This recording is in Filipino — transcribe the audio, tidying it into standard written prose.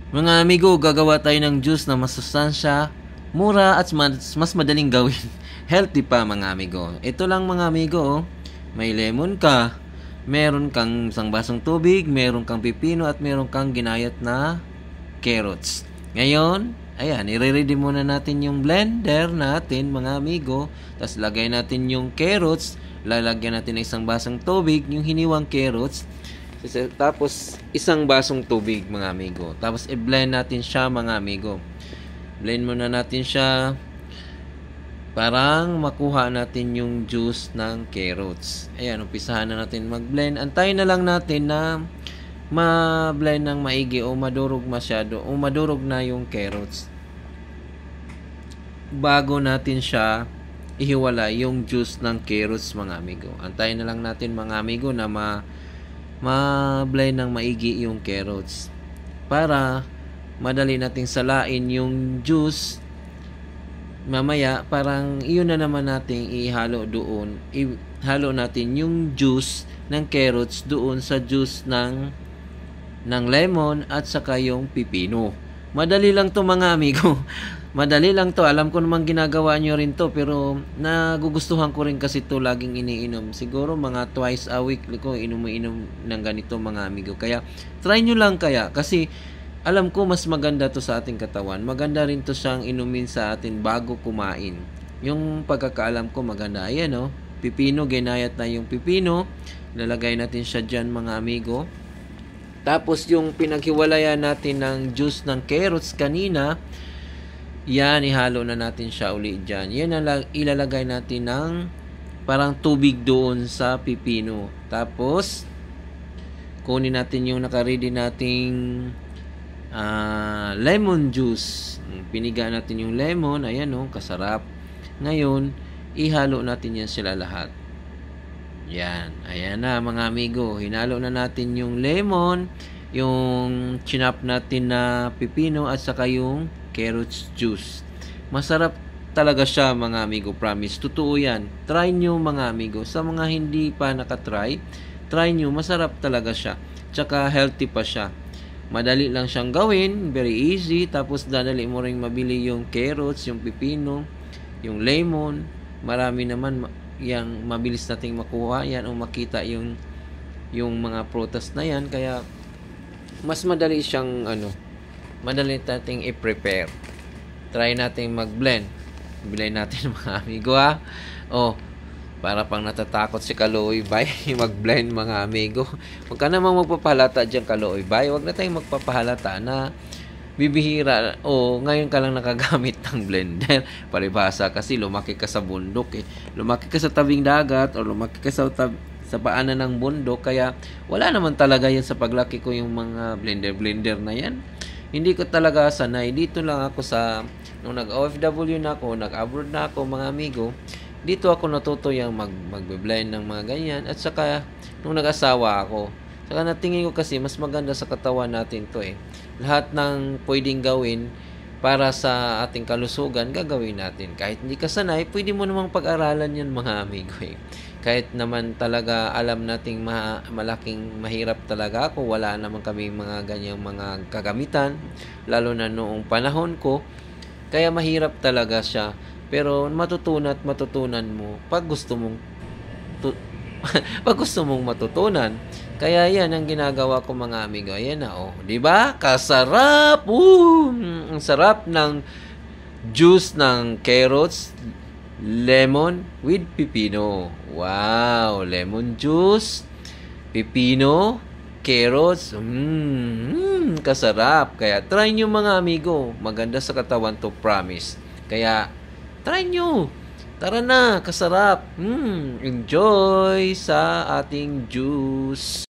Mga amigo, gagawa tayo ng juice na masustansya, mura at mas madaling gawin. Healthy pa mga amigo. Ito lang mga amigo, oh. May lemon ka, meron kang isang basong tubig, meron kang pipino at meron kang ginayat na carrots. Ngayon, ayan, i-ready muna natin yung blender natin mga amigo. Tapos lagay natin yung carrots, lalagyan natin ng isang basong tubig, yung hiniwang carrots. Tapos isang basong tubig mga amigo. Tapos i-blend natin siya mga amigo. Blend muna natin siya parang makuha natin yung juice ng carrots. Ayan, umpisahan na natin mag-blend. Antayin na lang natin na ma-blend ng maigi o madurog masyado o madurog na yung carrots bago natin siya ihiwala yung juice ng carrots mga amigo. Antayin na lang natin mga amigo na ma-blend ng maigi yung carrots para madali nating salain yung juice. Mamaya parang iyon na naman nating ihalo doon. Ihalo natin yung juice ng carrots doon sa juice ng lemon at saka yung pipino. Madali lang to mga amigo. Madali lang to. Alam ko naman ginagawa nyo rin to, pero nagugustuhan ko rin kasi to laging iniinom. Siguro mga twice a week ko inom ng ganito mga amigo. Kaya try nyo lang kaya kasi alam ko mas maganda to sa ating katawan. Maganda rin to siyang inumin sa atin bago kumain. Yung pagkakaalam ko maganda. Ayan o. Pipino, ginayat na yung pipino. Lalagay natin siya dyan mga amigo. Tapos yung pinaghiwalayan natin ng juice ng carrots kanina, yan, ihalo na natin siya uli dyan. Yan ilalagay natin ng parang tubig doon sa pipino. Tapos, kunin natin yung nakaready nating lemon juice. Piniga natin yung lemon. Ayan o, kasarap. Ngayon, ihalo natin yan sila lahat. Yan. Ayan na mga amigo. Hinalo na natin yung lemon, yung chinap natin na pipino at saka yung carrots juice. Masarap talaga siya mga amigo. Promise. Totoo yan. Try nyo mga amigo. Sa mga hindi pa nakatry, try nyo. Masarap talaga siya. Tsaka healthy pa siya. Madali lang siyang gawin. Very easy. Tapos dadali mo rin mabili yung carrots, yung pipino, yung lemon. Marami naman yang mabilis nating makuha yan o makita yung mga prutas na yan, kaya mas madali siyang madali nating i-prepare. Try nating mag-blend. Blend natin mga amigo ha. Para pang natatakot si Kaloy Bay mag-blend mga amigo. Huwag ka namang magpapahalata dyan Kaloy Bay. Huwag na tayong magpapahalata na bibihira ngayon ka lang nakagamit ng blender. Palibhasa kasi lumaki ka sa bundok lumaki ka sa tabing dagat o lumaki ka sa paanan ng bundok, kaya wala naman talaga yan sa paglaki ko yung mga blender na yan. Hindi ko talaga sanay. Dito lang ako nung nag-OFW na ako, nag-abroad na ako mga amigo, dito ako natuto yung mag-blend ng mga ganyan. At saka nung nag-asawa ako, saka natingin ko kasi mas maganda sa katawan natin to lahat ng pwedeng gawin para sa ating kalusugan, gagawin natin. Kahit hindi ka sanay, pwede mo namang pag-aralan yan mga amigo Kahit naman talaga alam nating malaking mahirap talaga ako, wala naman kami mga ganyang mga kagamitan, lalo na noong panahon ko. Kaya mahirap talaga siya. Pero matutunan mo pag gusto mong matutunan. Kaya yan ang ginagawa ko mga amigo. Ayan na di ba? Kasarap! Ang sarap ng juice ng carrots, lemon with pipino. Wow! Lemon juice, pipino, carrots. Kasarap. Kaya try nyo mga amigo. Maganda sa katawan to, promise. Kaya try nyo. Tara na, kasarap. Enjoy sa ating juice.